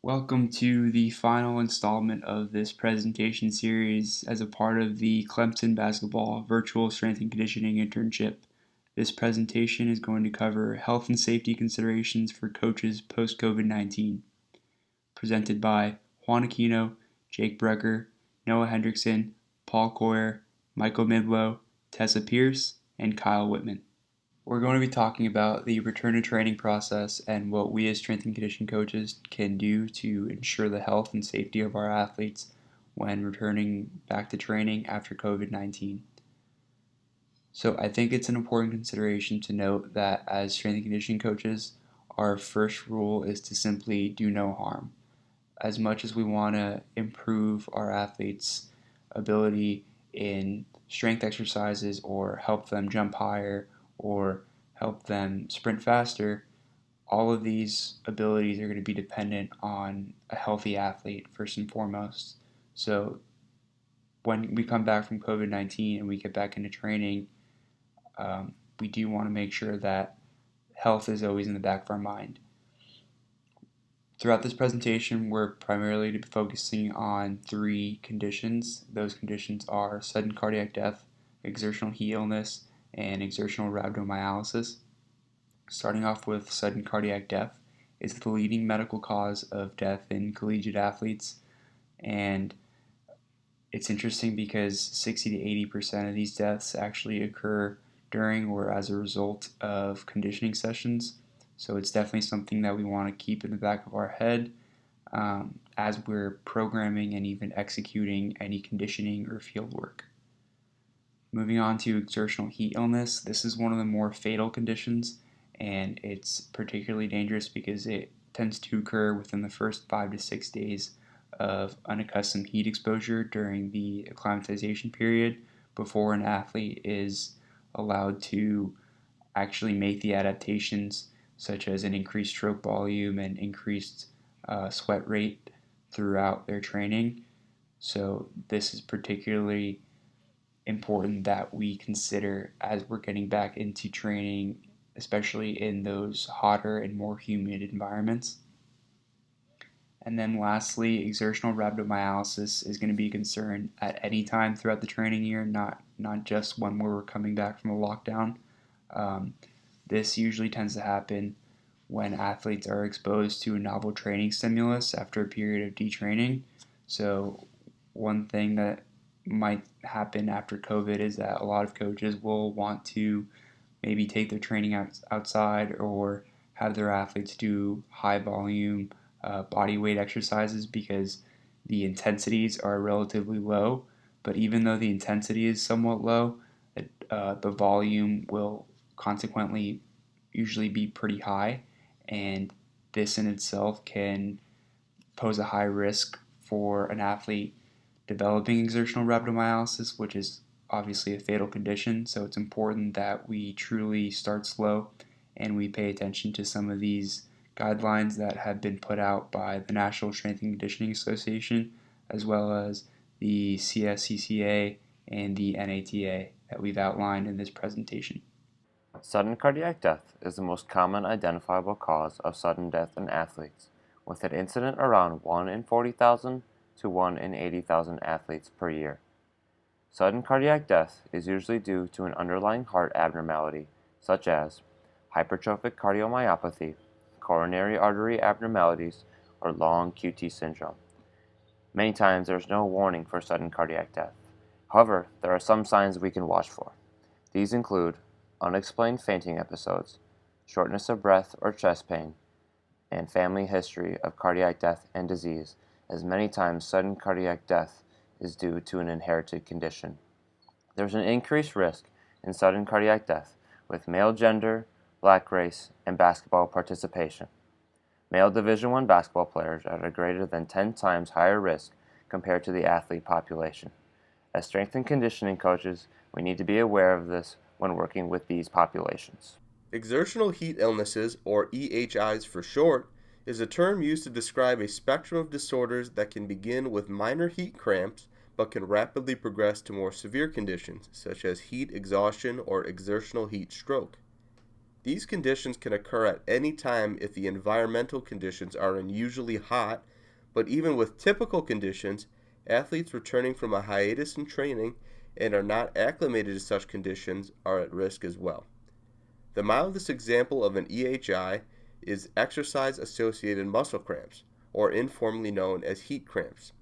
Welcome to the final installment of this presentation series as a part of the Clemson Basketball Virtual Strength and Conditioning Internship. This presentation is going to cover health and safety considerations for coaches post-COVID-19. Presented by Juan Aquino, Jake Brecker, Noah Hendrickson, Paul Coyer, Michael Midlow, Tessa Pierce, and Kyle Whitman. We're going to be talking about the return to training process and what we as strength and conditioning coaches can do to ensure the health and safety of our athletes when returning back to training after COVID-19. So I think it's an important consideration to note that as strength and conditioning coaches, our first rule is to simply do no harm. As much as we want to improve our athletes' ability in strength exercises or help them jump higher or help them sprint faster, all of these abilities are going to be dependent on a healthy athlete first and foremost. So when we come back from COVID-19 and we get back into training, we do want to make sure that health is always in the back of our mind. Throughout this presentation, we're primarily focusing on three conditions. Those conditions are sudden cardiac death, exertional heat illness, and exertional rhabdomyolysis. Starting off with sudden cardiac death, it's the leading medical cause of death in collegiate athletes, and it's interesting because 60 to 80% of these deaths actually occur during or as a result of conditioning sessions. So it's definitely something that we want to keep in the back of our head as we're programming and even executing any conditioning or field work. Moving on to exertional heat illness, this is one of the more fatal conditions, and it's particularly dangerous because it tends to occur within the first 5 to 6 days of unaccustomed heat exposure during the acclimatization period before an athlete is allowed to actually make the adaptations such as an increased stroke volume and increased sweat rate throughout their training. So this is particularly important that we consider as we're getting back into training, especially in those hotter and more humid environments. And then lastly, exertional rhabdomyolysis is going to be a concern at any time throughout the training year, not just when we're coming back from a lockdown. This usually tends to happen when athletes are exposed to a novel training stimulus after a period of detraining. So one thing that might happen after COVID is that a lot of coaches will want to maybe take their training outside or have their athletes do high volume body weight exercises because the intensities are relatively low. But even though the intensity is somewhat low, the volume will consequently usually be pretty high, and this in itself can pose a high risk for an athlete developing exertional rhabdomyolysis, which is obviously a fatal condition. So it's important that we truly start slow and we pay attention to some of these guidelines that have been put out by the National Strength and Conditioning Association, as well as the CSCCA and the NATA that we've outlined in this presentation. Sudden cardiac death is the most common identifiable cause of sudden death in athletes, with an incident around 1 in 40,000 to 1 in 80,000 athletes per year. Sudden cardiac death is usually due to an underlying heart abnormality, such as hypertrophic cardiomyopathy, coronary artery abnormalities, or long QT syndrome. Many times there is no warning for sudden cardiac death. However, there are some signs we can watch for. These include unexplained fainting episodes, shortness of breath or chest pain, and family history of cardiac death and disease, as many times sudden cardiac death is due to an inherited condition. There's an increased risk in sudden cardiac death with male gender, black race, and basketball participation. Male Division I basketball players are at a greater than 10 times higher risk compared to the athlete population. As strength and conditioning coaches, we need to be aware of this when working with these populations. Exertional heat illnesses, or EHIs for short, is a term used to describe a spectrum of disorders that can begin with minor heat cramps but can rapidly progress to more severe conditions such as heat exhaustion or exertional heat stroke. These conditions can occur at any time if the environmental conditions are unusually hot, but even with typical conditions, athletes returning from a hiatus in training and are not acclimated to such conditions are at risk as well. The mildest example of an EHI is exercise-associated muscle cramps, or informally known as heat cramps.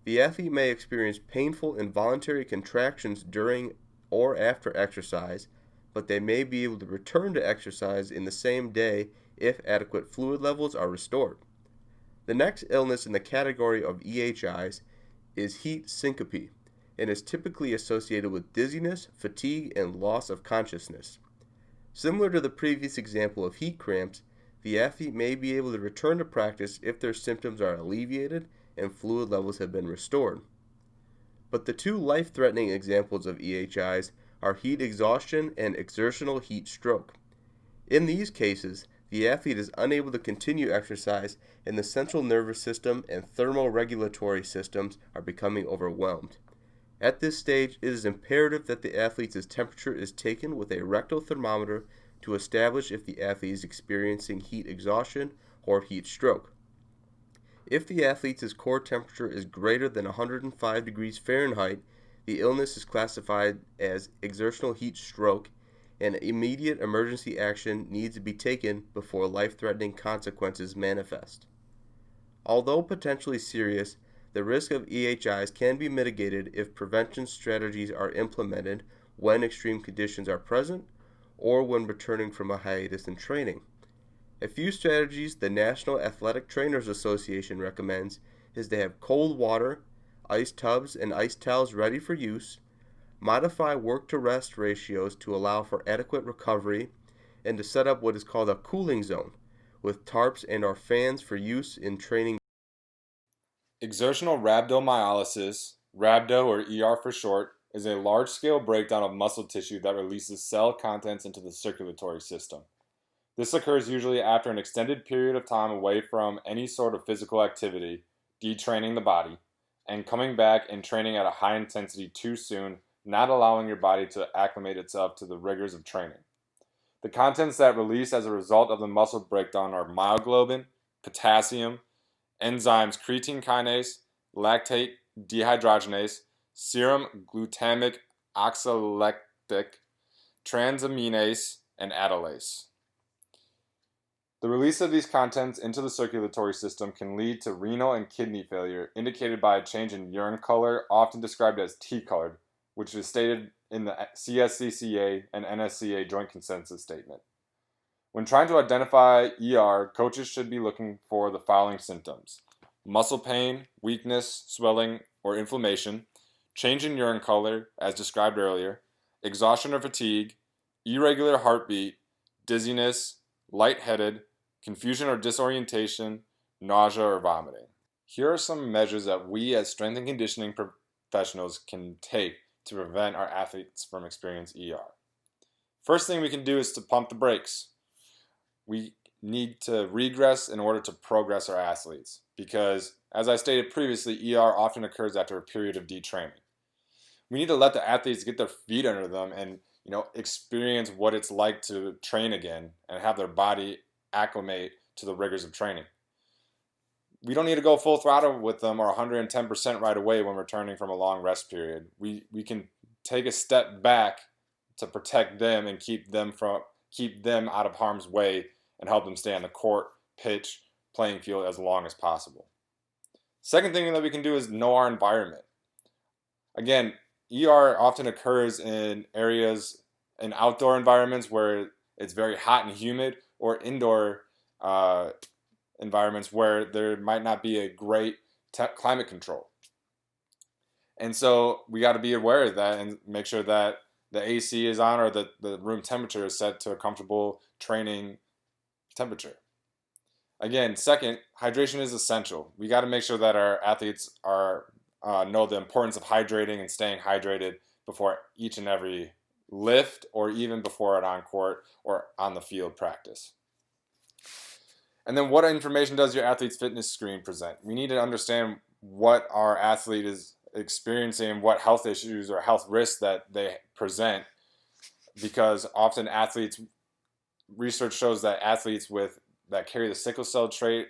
The athlete may experience painful involuntary contractions during or after exercise, but they may be able to return to exercise in the same day if adequate fluid levels are restored. The next illness in the category of EHIs is heat syncope and is typically associated with dizziness, fatigue, and loss of consciousness. Similar to the previous example of heat cramps, the athlete may be able to return to practice if their symptoms are alleviated and fluid levels have been restored. But the two life-threatening examples of EHIs are heat exhaustion and exertional heat stroke. In these cases, the athlete is unable to continue exercise and the central nervous system and thermoregulatory systems are becoming overwhelmed. At this stage, it is imperative that the athlete's temperature is taken with a rectal thermometer to establish if the athlete is experiencing heat exhaustion or heat stroke. If the athlete's core temperature is greater than 105 degrees Fahrenheit, the illness is classified as exertional heat stroke, and immediate emergency action needs to be taken before life-threatening consequences manifest. Although potentially serious, the risk of EHIs can be mitigated if prevention strategies are implemented when extreme conditions are present or when returning from a hiatus in training. A few strategies the National Athletic Trainers Association recommends is to have cold water, ice tubs, and ice towels ready for use, modify work-to-rest ratios to allow for adequate recovery, and to set up what is called a cooling zone with tarps and/or fans for use in training. Exertional rhabdomyolysis, rhabdo or ER for short, is a large-scale breakdown of muscle tissue that releases cell contents into the circulatory system. This occurs usually after an extended period of time away from any sort of physical activity, detraining the body, and coming back and training at a high intensity too soon, not allowing your body to acclimate itself to the rigors of training. The contents that release as a result of the muscle breakdown are myoglobin, potassium, enzymes creatine kinase, lactate dehydrogenase, serum glutamic oxalactic, transaminase, and atolase. The release of these contents into the circulatory system can lead to renal and kidney failure, indicated by a change in urine color, often described as T-colored, which is stated in the CSCCA and NSCA Joint Consensus Statement. When trying to identify ER, coaches should be looking for the following symptoms: muscle pain, weakness, swelling, or inflammation, change in urine color, as described earlier, exhaustion or fatigue, irregular heartbeat, dizziness, lightheaded, confusion or disorientation, nausea or vomiting. Here are some measures that we as strength and conditioning professionals can take to prevent our athletes from experiencing ER. First thing we can do is to pump the brakes. We need to regress in order to progress our athletes because, as I stated previously, ER often occurs after a period of detraining. We need to let the athletes get their feet under them and experience what it's like to train again and have their body acclimate to the rigors of training. We don't need to go full throttle with them or 110% right away when returning from a long rest period. We can take a step back to protect them and keep them out of harm's way and help them stay on the court, pitch, playing field as long as possible. Second thing that we can do is know our environment. Again, ER often occurs in areas, in outdoor environments where it's very hot and humid, or indoor environments where there might not be a great climate control. And so we got to be aware of that and make sure that the AC is on or the room temperature is set to a comfortable training temperature. Again, second, hydration is essential. We got to make sure that our athletes know the importance of hydrating and staying hydrated before each and every lift or even before an on-court or on the field practice. And then what information does your athlete's fitness screen present? We need to understand what our athlete is experiencing and what health issues or health risks that they present, because often athletes research shows that athletes that carry the sickle cell trait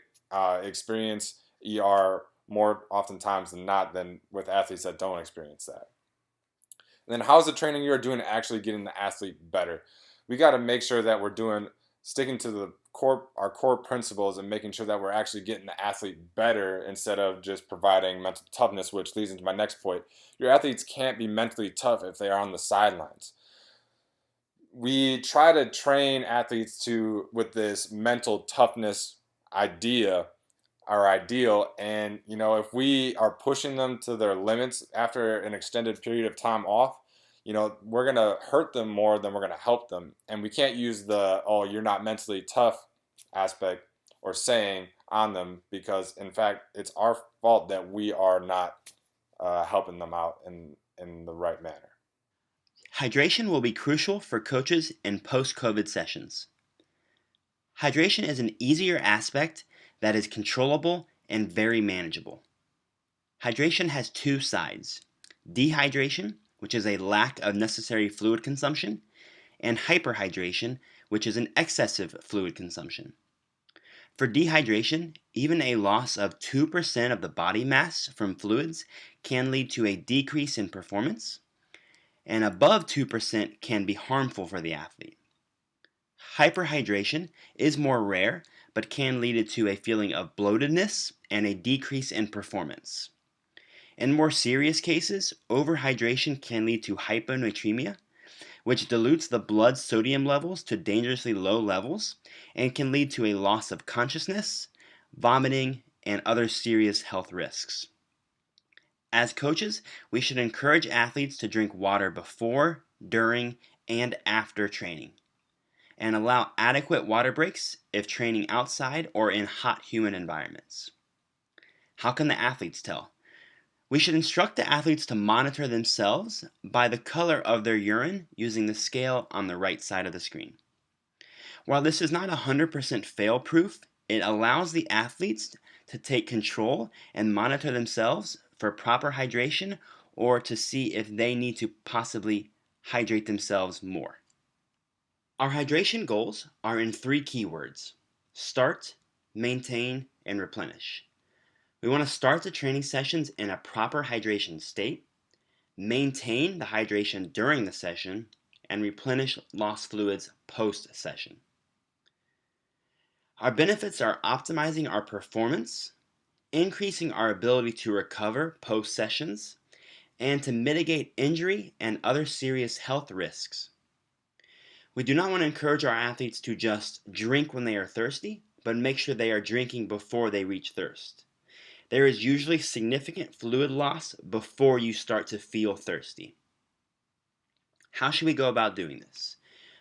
experience ER more oftentimes than not than with athletes that don't experience that. And then how's the training you're doing actually getting the athlete better? We got to make sure that we're sticking to our core principles and making sure that we're actually getting the athlete better instead of just providing mental toughness, which leads into my next point. Your athletes can't be mentally tough if they are on the sidelines. We try to train athletes with this mental toughness idea, our ideal, and if we are pushing them to their limits after an extended period of time off, we're going to hurt them more than we're going to help them. And we can't use the "oh, you're not mentally tough" aspect or saying on them, because in fact it's our fault that we are not helping them out in the right manner. Hydration will be crucial for coaches in post-COVID sessions. Hydration is an easier aspect that is controllable and very manageable. Hydration has two sides: dehydration, which is a lack of necessary fluid consumption, and hyperhydration, which is an excessive fluid consumption. For dehydration, even a loss of 2% of the body mass from fluids can lead to a decrease in performance, and above 2% can be harmful for the athlete. Hyperhydration is more rare, but can lead to a feeling of bloatedness and a decrease in performance. In more serious cases, overhydration can lead to hyponatremia, which dilutes the blood sodium levels to dangerously low levels and can lead to a loss of consciousness, vomiting, and other serious health risks. As coaches, we should encourage athletes to drink water before, during, and after training, and allow adequate water breaks if training outside or in hot, humid environments. How can the athletes tell? We should instruct the athletes to monitor themselves by the color of their urine using the scale on the right side of the screen. While this is not 100% fail-proof, it allows the athletes to take control and monitor themselves for proper hydration or to see if they need to possibly hydrate themselves more. Our hydration goals are in 3 keywords: start, maintain, and replenish. We want to start the training sessions in a proper hydration state, maintain the hydration during the session, and replenish lost fluids post-session. Our benefits are optimizing our performance, increasing our ability to recover post-sessions, and to mitigate injury and other serious health risks. We do not want to encourage our athletes to just drink when they are thirsty, but make sure they are drinking before they reach thirst. There is usually significant fluid loss before you start to feel thirsty. How should we go about doing this?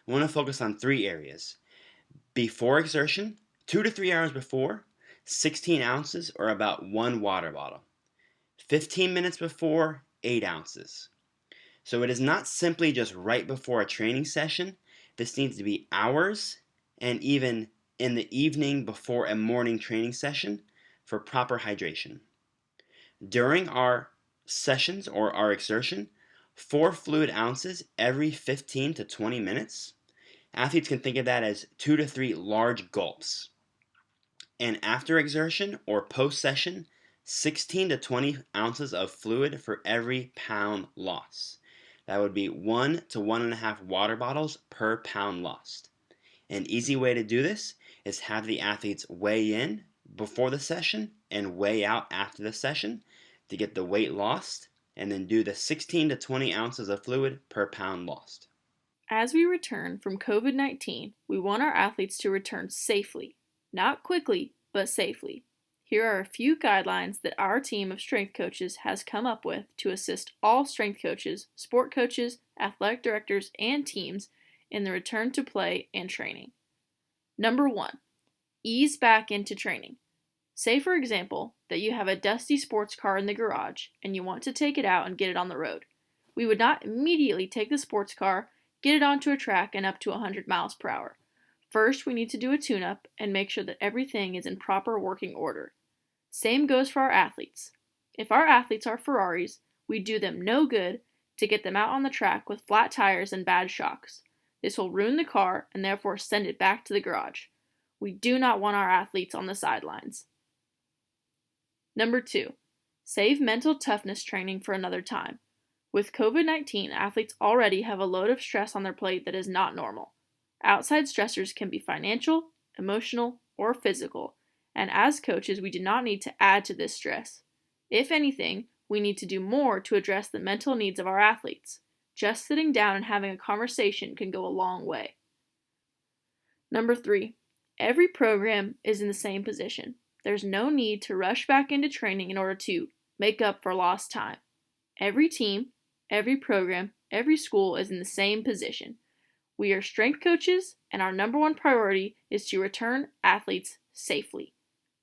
We want to focus on 3 areas. Before exertion, 2 to 3 hours before, 16 ounces or about 1 water bottle. 15 minutes before, 8 ounces. So it is not simply just right before a training session. This needs to be hours and even in the evening before a morning training session for proper hydration. During our sessions or our exertion, 4 fluid ounces every 15 to 20 minutes. Athletes can think of that as 2 to 3 large gulps. And after exertion or post-session, 16 to 20 ounces of fluid for every pound loss. That would be 1 to 1.5 water bottles per pound lost. An easy way to do this is have the athletes weigh in before the session and weigh out after the session to get the weight lost, and then do the 16 to 20 ounces of fluid per pound lost. As we return from COVID-19, we want our athletes to return safely. Not quickly, but safely. Here are a few guidelines that our team of strength coaches has come up with to assist all strength coaches, sport coaches, athletic directors, and teams in the return to play and training. Number 1, ease back into training. Say, for example, that you have a dusty sports car in the garage and you want to take it out and get it on the road. We would not immediately take the sports car, get it onto a track and up to 100 miles per hour. First, we need to do a tune-up and make sure that everything is in proper working order. Same goes for our athletes. If our athletes are Ferraris, we do them no good to get them out on the track with flat tires and bad shocks. This will ruin the car and therefore send it back to the garage. We do not want our athletes on the sidelines. Number 2, save mental toughness training for another time. With COVID-19, athletes already have a load of stress on their plate that is not normal. Outside stressors can be financial, emotional, or physical, and as coaches, we do not need to add to this stress. If anything, we need to do more to address the mental needs of our athletes. Just sitting down and having a conversation can go a long way. Number 3, every program is in the same position. There's no need to rush back into training in order to make up for lost time. Every team, every program, every school is in the same position. We are strength coaches, and our number one priority is to return athletes safely.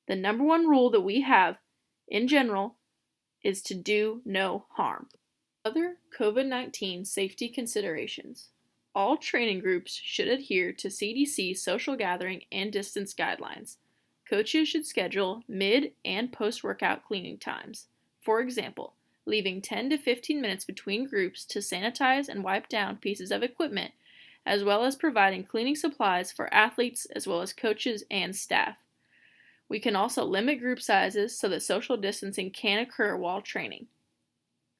The number one rule that we have, in general, is to do no harm. Other COVID-19 safety considerations. All training groups should adhere to CDC social gathering and distance guidelines. Coaches should schedule mid- and post-workout cleaning times. For example, leaving 10 to 15 minutes between groups to sanitize and wipe down pieces of equipment, as well as providing cleaning supplies for athletes as well as coaches and staff. We can also limit group sizes so that social distancing can occur while training.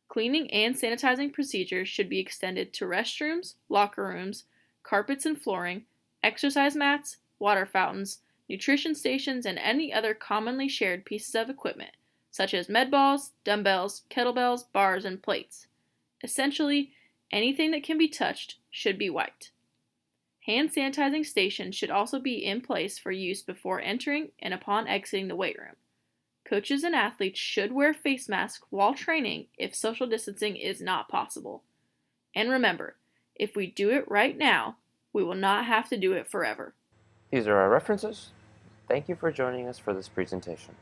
Cleaning and sanitizing procedures should be extended to restrooms, locker rooms, carpets and flooring, exercise mats, water fountains, nutrition stations, and any other commonly shared pieces of equipment, such as med balls, dumbbells, kettlebells, bars, and plates. Essentially, anything that can be touched should be wiped. Hand sanitizing stations should also be in place for use before entering and upon exiting the weight room. Coaches and athletes should wear face masks while training if social distancing is not possible. And remember, if we do it right now, we will not have to do it forever. These are our references. Thank you for joining us for this presentation.